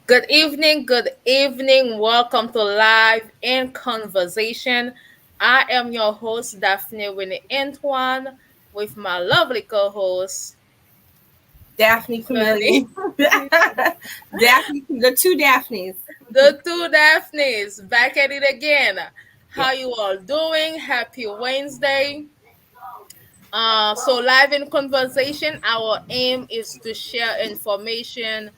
Good evening, good evening. Welcome to Live in Conversation. I am your host, Daphnée Antoine, with my lovely co-host, Daphnée René. Camilien. Daphne, the two Daphnes. The two Daphnes, back at it again. Yeah. How you all doing? Happy Wednesday. So live in conversation, our aim is to share information,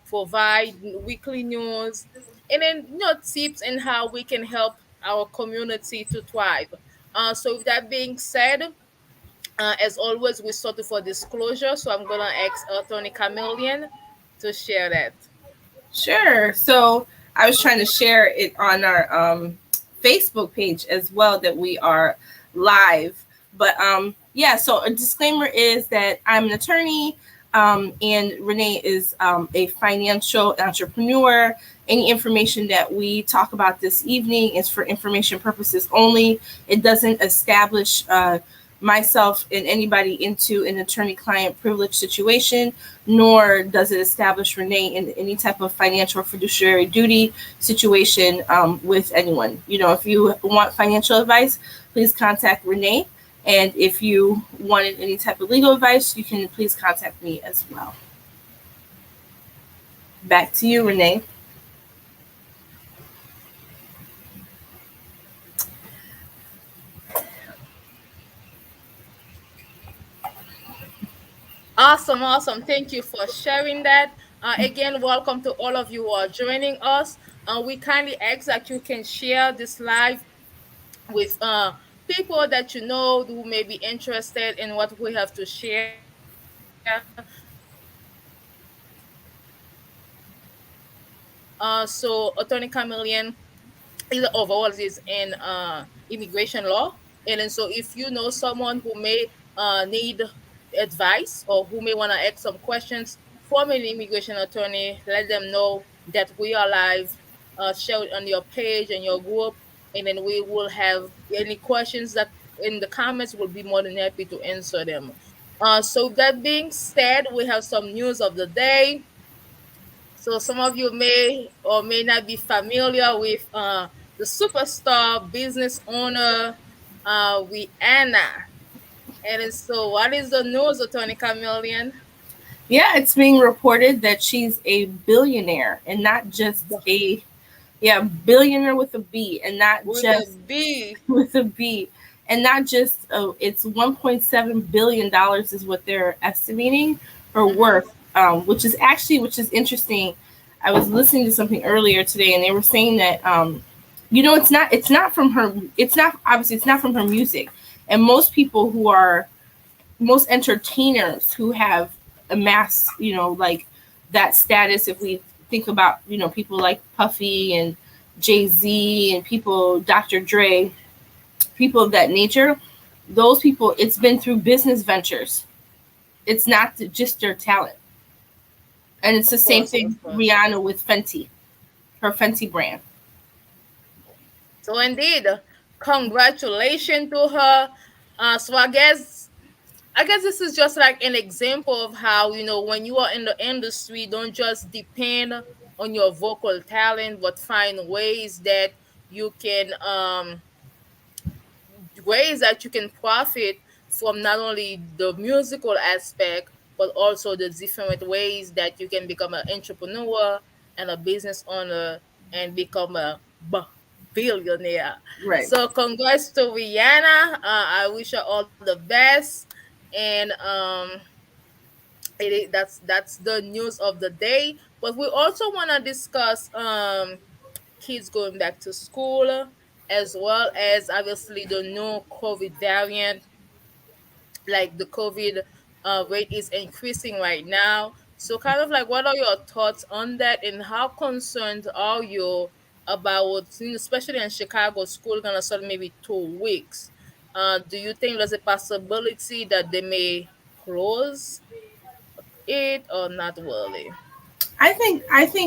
provide weekly news, and then tips and how we can help our community to thrive. So with that being said, as always, we start for disclosure. So I'm gonna ask Attorney Camillian to share that. Sure. So I was trying to share it on our Facebook page as well that we are live. But yeah, so a disclaimer is that I'm an attorney and Renee is a financial entrepreneur. Any information that we talk about this evening is for information purposes only. It doesn't establish myself and anybody into an attorney-client privilege situation, nor does it establish Renee in any type of financial or fiduciary duty situation with anyone. You know, if you want financial advice, please contact Renee. And if you wanted any type of legal advice, you can please contact me as well. Back to you, Renee. Awesome, awesome. Thank you for sharing that. Again, welcome to all of you who are joining us. We kindly ask that you can share this live with people that you know who may be interested in what we have to share. So Attorney Camillian is overall is in immigration law, and then so if you know someone who may need advice or who may want to ask some questions from an immigration attorney, let them know that we are live. Share it on your page and your group, and then we will have any questions that in the comments. We'll be more than happy to answer them. So that being said, we have some news of the day. So some of you may or may not be familiar with the superstar business owner, Rihanna. And so, what is the news, Attorney Chameleon? Yeah, it's being reported that she's a billionaire and not just a, yeah, billionaire with a B and not With a just B. with a B, and not just it's 1.7 billion dollars is what they're estimating her Mm-hmm. worth, which is interesting. I was listening to something earlier today, and they were saying that it's not from her. It's not obviously it's not from her music, and most entertainers who have amassed like that status. If we think about people like Puffy and Jay-Z and people, Dr. Dre, people of that nature, those people, it's been through business ventures. It's not just their talent. And it's the Of same course, thing of course. Rihanna with Fenty, her Fenty brand. So indeed, congratulations to her. So I guess this is just like an example of how, when you are in the industry, don't just depend on your vocal talent, but find ways that you can profit from not only the musical aspect, but also the different ways that you can become an entrepreneur and a business owner and become a billionaire. Right. So congrats to Rihanna. I wish her all the best. And that's the news of the day. But we also want to discuss kids going back to school, as well as obviously the new COVID variant. Like the COVID rate is increasing right now. So, kind of like, what are your thoughts on that, and how concerned are you about, especially in Chicago, school gonna start maybe 2 weeks? Do you think there's a possibility that they may close it or not really? I think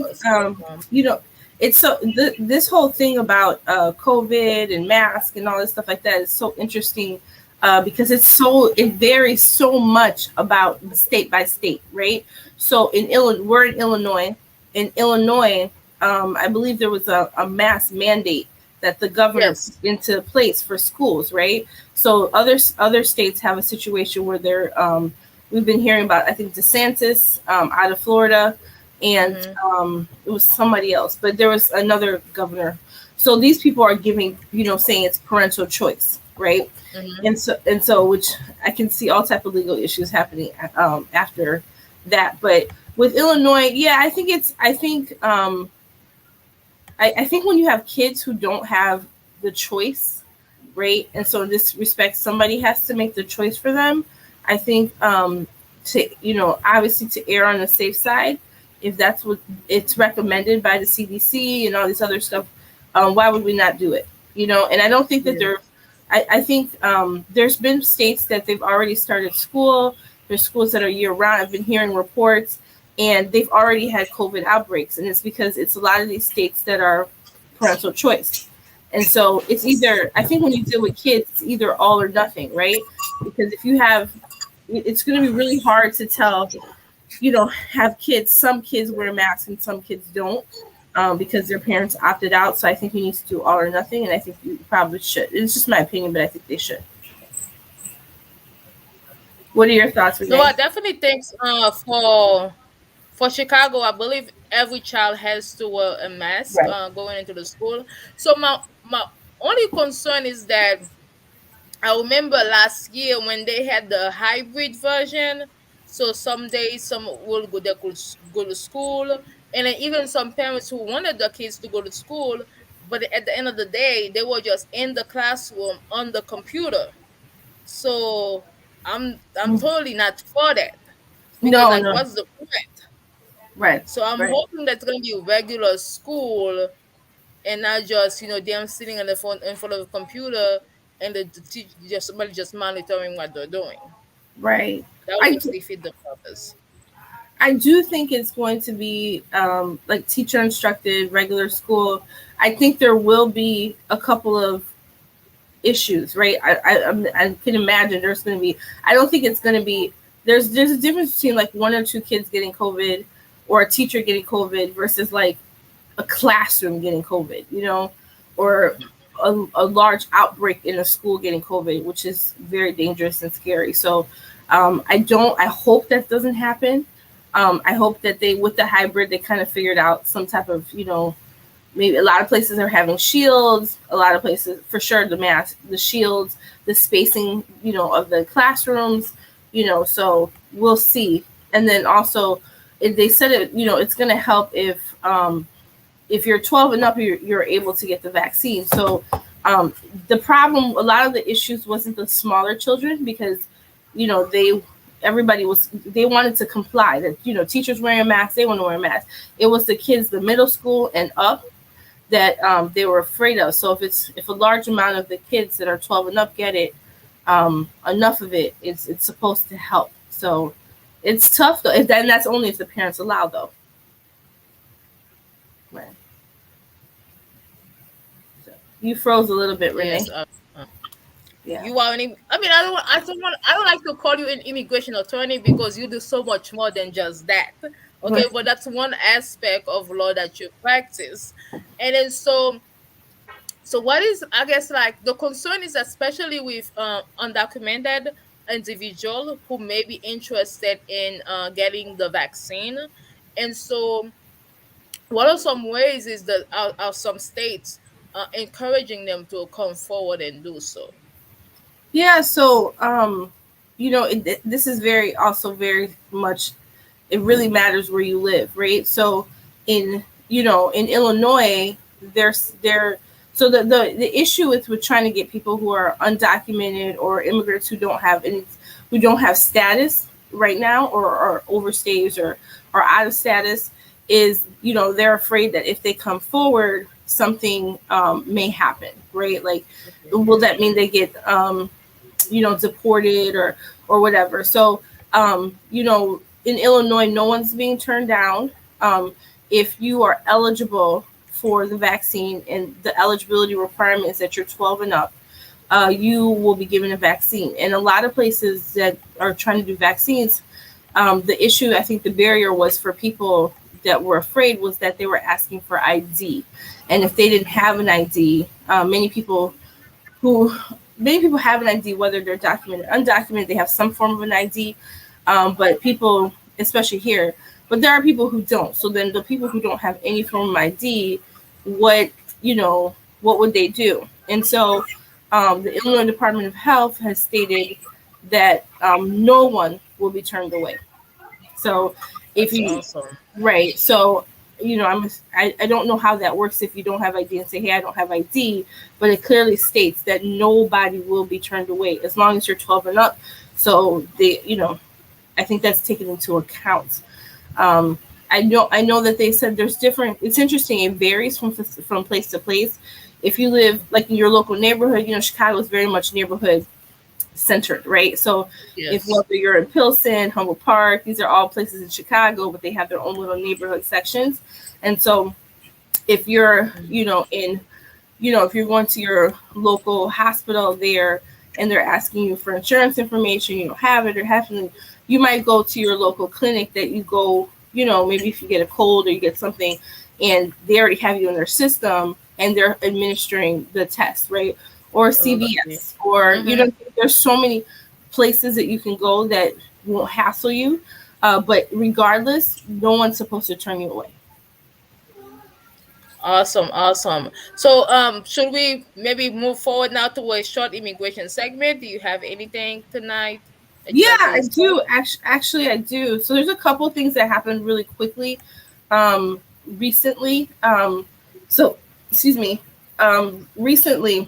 Or stay home? you know it's so this whole thing about COVID and mask and all this stuff like that is so interesting, because it varies so much about state by state, right? So in Illinois, we're in Illinois. in Illinois, I believe there was a mass mandate that the governor put Yes. into place for schools, right? So other states have a situation where they're we've been hearing about, I think, DeSantis out of Florida, and Mm-hmm. it was somebody else, but there was another governor. So these people are giving, saying it's parental choice, right? Mm-hmm. And so which I can see all type of legal issues happening after that. But with Illinois, yeah, I think when you have kids who don't have the choice, right? And so in this respect, somebody has to make the choice for them. I think to obviously to err on the safe side, if that's what it's recommended by the CDC and all this other stuff, why would we not do it? And I don't think that Yeah. there. I think there's been states that they've already started school. There's schools that are year round. I've been hearing reports, and they've already had COVID outbreaks, and it's because it's a lot of these states that are parental choice. And so it's either, I think when you deal with kids, it's either all or nothing, right? Because if you have, it's going to be really hard to tell, have kids, some kids wear masks and some kids don't, because their parents opted out. So I think you need to do all or nothing. And I think you probably should. It's just my opinion, but I think they should. What are your thoughts, No, I Renee? definitely think for Chicago, I believe every child has to wear a mask Right. going into the school. So my only concern is that I remember last year when they had the hybrid version. So some days some will go, they could go to school, and then even some parents who wanted their kids to go to school, but at the end of the day, they were just in the classroom on the computer. So I'm totally not for that, because No, like, no. what's the point? Right. So I'm Right. hoping that's gonna be regular school, and not just them sitting on the phone in front of a computer, and the teacher, just somebody just monitoring what they're doing. Right. That would I just defeat the purpose. I do think it's going to be like teacher instructed regular school. I think there will be a couple of issues, right? I can imagine there's going to be. I don't think it's going to be. There's a difference between like one or two kids getting COVID, or a teacher getting COVID versus like a classroom getting COVID, or a large outbreak in a school getting COVID, which is very dangerous and scary. So I hope that doesn't happen. I hope that they, with the hybrid, they kind of figured out some type of, maybe a lot of places are having shields, a lot of places, for sure, the mask, the shields, the spacing, of the classrooms, so we'll see. And then also, they said it, it's going to help if you're 12 and up, you're able to get the vaccine. So the problem, a lot of the issues wasn't the smaller children, because they everybody was, they wanted to comply, that teachers wearing a mask, they want to wear a mask. It was the kids, the middle school and up, that they were afraid of. So if a large amount of the kids that are 12 and up get it, enough of it, it's supposed to help. So it's tough though, and that's only if the parents allow, though. Right. So you froze a little bit, Yes. Renee. Yeah. You are an. I mean, I don't like to call you an immigration attorney, because you do so much more than just that. Okay, Right. but that's one aspect of law that you practice, and then so what is, I guess, like, the concern is especially with undocumented individual who may be interested in getting the vaccine, and so what are some ways is that are some states encouraging them to come forward and do so? Yeah. So this is very, also very much, it really matters where you live, right? So in Illinois, there so the issue with trying to get people who are undocumented or immigrants who don't have status right now, or overstays, or out of status, is they're afraid that if they come forward, something may happen, right? Like, will that mean they get deported, or whatever? So in Illinois, no one's being turned down. If you are eligible for the vaccine, and the eligibility requirement is that you're 12 and up, you will be given a vaccine. And a lot of places that are trying to do vaccines, the issue, I think the barrier was for people that were afraid was that they were asking for ID, and if they didn't have an ID, who many people have an ID, whether they're documented or undocumented, they have some form of an ID. But people, especially here, but there are people who don't. So then the people who don't have any form of ID, what what would they do? And so the Illinois Department of Health has stated that no one will be turned away. So if That's you awesome. right, so I don't know how that works if you don't have ID and say, hey, I don't have ID, but it clearly states that nobody will be turned away as long as you're 12 and up. So I think that's taken into account. I know that they said there's different. It's interesting. It varies from place to place. If you live like in your local neighborhood, Chicago is very much neighborhood centered, right? So if Yes. whether you're in Pilsen, Humboldt Park, these are all places in Chicago, but they have their own little neighborhood sections. And so if you're, if you're going to your local hospital there and they're asking you for insurance information, you don't have it or having, you might go to your local clinic that you go, maybe if you get a cold or you get something and they already have you in their system and they're administering the test, right? Or Okay. CVS, or Mm-hmm. there's so many places that you can go that won't hassle you. But regardless, no one's supposed to turn you away. Awesome, awesome. So, should we maybe move forward now to a short immigration segment? Do you have anything tonight that you'd Yeah, like to I discuss? do. Actually, I do. So there's a couple of things that happened really quickly recently. So, excuse me. Recently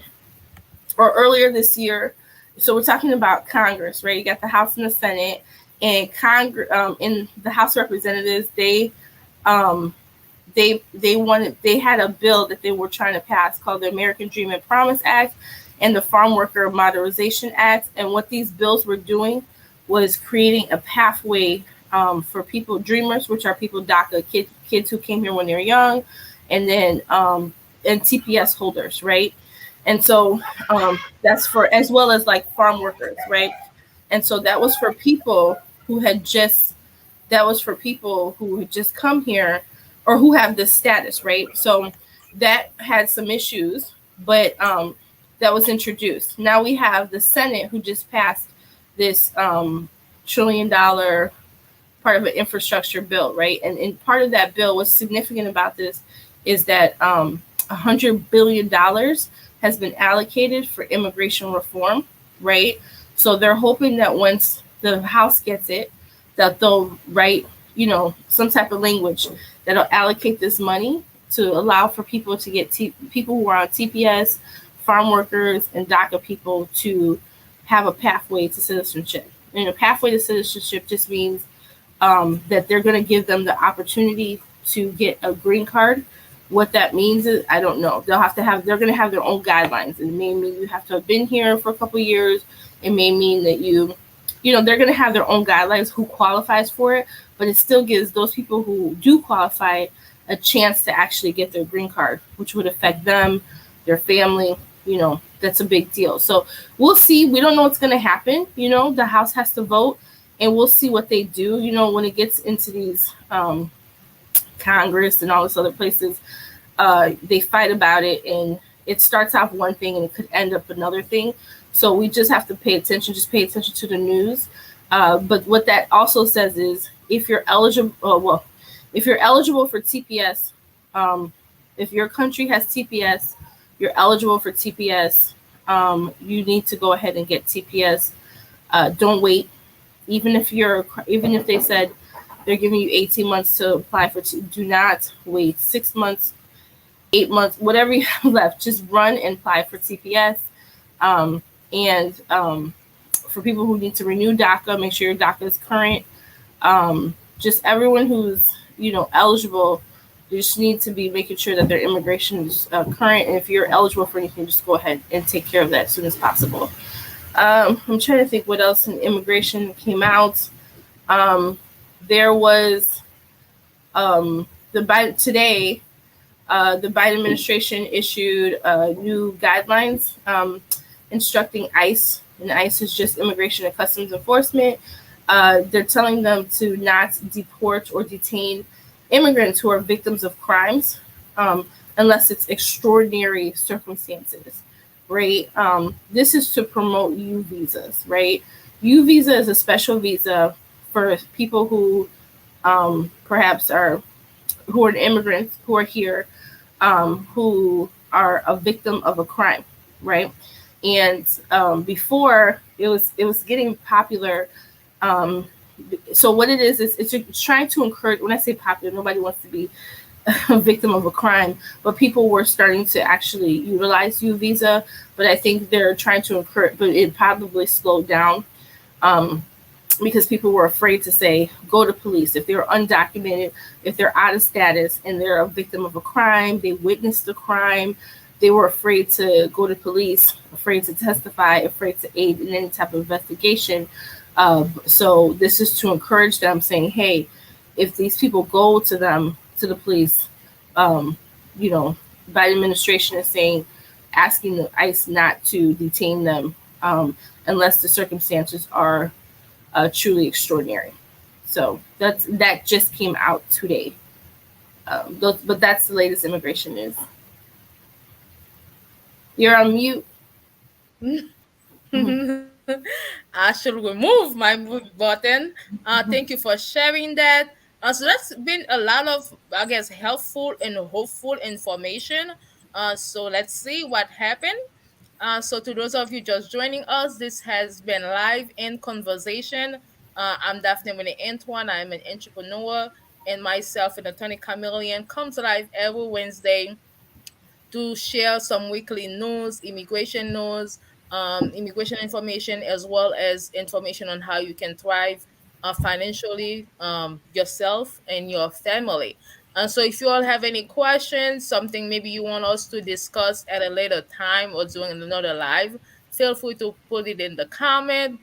or earlier this year. So we're talking about Congress, right? You got the House and the Senate, and Congress. In the House of Representatives, um, they had a bill that they were trying to pass called the American Dream and Promise Act and the Farm Worker Modernization Act. And what these bills were doing was creating a pathway for people, dreamers, which are people DACA kids who came here when they were young, and then and TPS holders, right? And so that's for as well as like farm workers, right? And so that was for people who had just that was for people who had just come here or who have this status, right? So that had some issues, but that was introduced. Now we have the Senate who just passed this $1 trillion part of an infrastructure bill, right? And part of that bill, what's significant about this is that $100 billion has been allocated for immigration reform, right? So they're hoping that once the House gets it, that they'll write, some type of language that'll allocate this money to allow for people to get people who are on TPS, farm workers, and DACA people to have a pathway to citizenship. And a pathway to citizenship just means that they're going to give them the opportunity to get a green card. What that means is I don't know. They're going to have their own guidelines. It may mean you have to have been here for a couple of years. It may mean that they're going to have their own guidelines who qualifies for it, but it still gives those people who do qualify a chance to actually get their green card, which would affect them, their family. That's a big deal. So we'll see. We don't know what's going to happen. The House has to vote, and we'll see what they do. When it gets into these Congress and all these other places, they fight about it, and it starts off one thing and it could end up another thing. So we just have to pay attention. Just pay attention to the news. But what that also says is, if you're eligible, if you're eligible for TPS, if your country has TPS, you're eligible for TPS. You need to go ahead and get TPS. Don't wait. Even if they said they're giving you 18 months to apply for, do not wait 6 months, 8 months, whatever you have left. Just run and apply for TPS. And for people who need to renew DACA, make sure your DACA is current. Just everyone who's eligible, you just need to be making sure that their immigration is current. And if you're eligible for anything, just go ahead and take care of that as soon as possible. I'm trying to think what else in immigration came out. There was the Biden today. The Biden administration issued new guidelines instructing ICE, and ICE is just Immigration and Customs Enforcement. They're telling them to not deport or detain immigrants who are victims of crimes, um, unless it's extraordinary circumstances, right? This is to promote U visas, right? U visa is a special visa for people who perhaps are immigrants who are here, who are a victim of a crime, right? And before it was getting popular. Um, so what it is it's trying to encourage. When I say popular, nobody wants to be a victim of a crime, but people were starting to actually utilize U visa. But I think they're trying to encourage, but it probably slowed down. Um, because people were afraid to say go to police if they're undocumented, if they're out of status and they're a victim of a crime, they witnessed the crime, they were afraid to go to police, afraid to testify, afraid to aid in any type of investigation. So this is to encourage them, saying, hey, if these people go to the police, um, you know, Biden administration is saying, asking the ICE not to detain them, unless the circumstances are truly extraordinary. So that just came out today. But that's the latest immigration news. You're on mute. Mhm. I should remove my mute button. Thank you for sharing that. So that's been a lot of, I guess, helpful and hopeful information. So let's see what happened. So to those of you just joining us, this has been live in conversation. I'm Daphnée Antoine. I'm an entrepreneur, and myself and Antoine Camilien comes live every Wednesday to share some weekly news, immigration information, as well as information on how you can thrive financially, yourself and your family. And so, if you all have any questions, something maybe you want us to discuss at a later time or during another live, feel free to put it in the comment.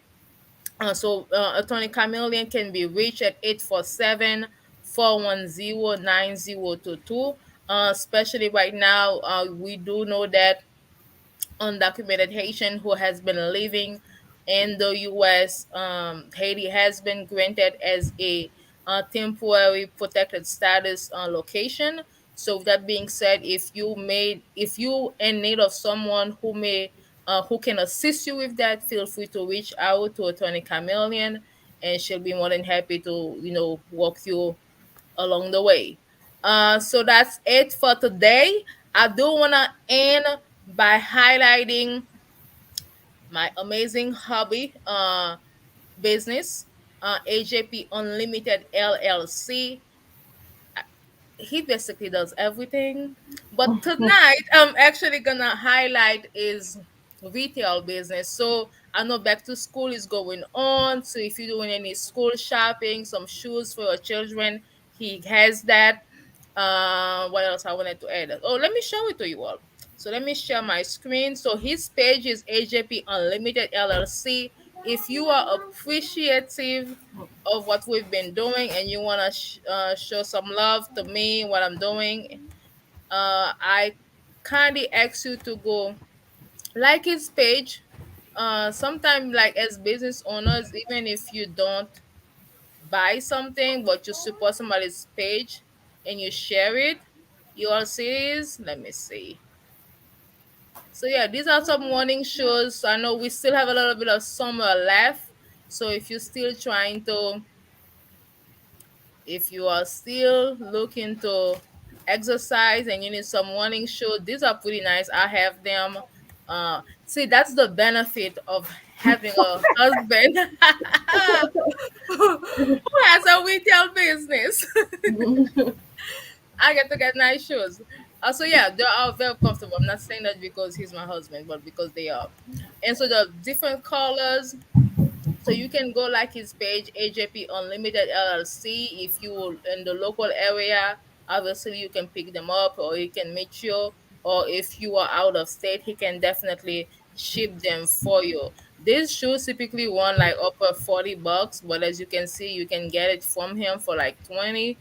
Attorney Chameleon can be reached at 847-410-9022. Especially right now, we do know that undocumented Haitian who has been living in the U.S. Haiti has been granted as a temporary protected status location. So with that being said, if you in need of someone who can assist you with that, feel free to reach out to Attorney Chameleon, and she'll be more than happy to walk you along the way. So that's it for today. I do want to end by highlighting my amazing hobby business, AJP Unlimited LLC. He basically does everything. But tonight, I'm actually gonna highlight his retail business. So I know back to school is going on. So if you're doing any school shopping, some shoes for your children, he has that. What else I wanted to add? Oh, let me show it to you all. So let me share my screen. So his page is AJP Unlimited LLC. If you are appreciative of what we've been doing and you want to show some love to me, what I'm doing, I kindly ask you to go like his page. Sometimes, like as business owners, even if you don't buy something but you support somebody's page and you share it, you all see this. Let me see. So yeah, these are some morning shows. I know we still have a little bit of summer left. So if you are still looking to exercise and you need some morning show, these are pretty nice. I have them. See, that's the benefit of having a husband who has a retail business. I get to get nice shoes. So yeah, they are very comfortable. I'm not saying that because he's my husband, but because they are. And so the different colors, so you can go like his page, AJP Unlimited LLC. If you in the local area, obviously you can pick them up or he can meet you. Or if you are out of state, he can definitely ship them for you. These shoes typically run like upper $40, but as you can see, you can get it from him for like 20.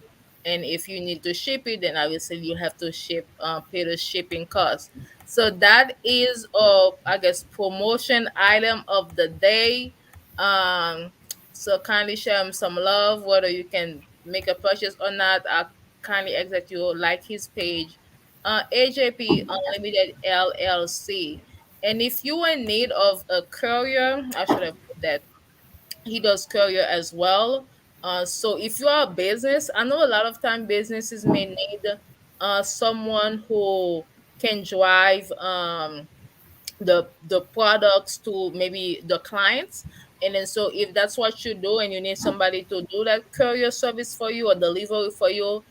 And if you need to ship it, then obviously you have to pay the shipping cost. So that is I guess promotion item of the day. um, so kindly show them some love, whether you can make a purchase or not. kindly ask that you like his page, AJP Unlimited LLC. And if you are in need of a courier, I should have put that he does courier as well. So if you are a business, I know a lot of time businesses may need someone who can drive the products to maybe the clients. And then so if that's what you do and you need somebody to do that courier service for you or delivery for you,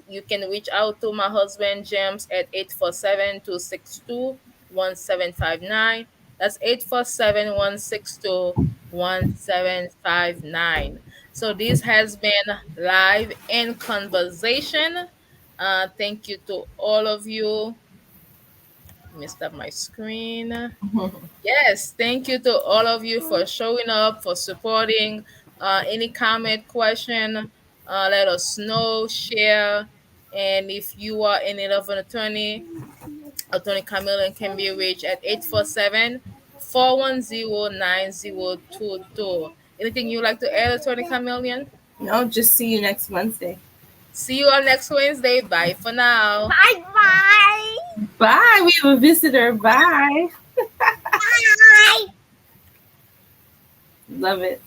you can reach out to my husband James at 847-262-1759. That's 847-162-1759. So this has been live in conversation. Thank you to all of you. Let me stop my screen. Yes, thank you to all of you for showing up, for supporting. Any comment, question, let us know, share. And if you are in need of an attorney, Attorney Camillion can be reached at 847-410-9022. Anything you like to add, Attorney Camillion? No, just see you next Wednesday. See you all next Wednesday. Bye for now. Bye bye. Bye. We have a visitor. Bye. Bye. Love it.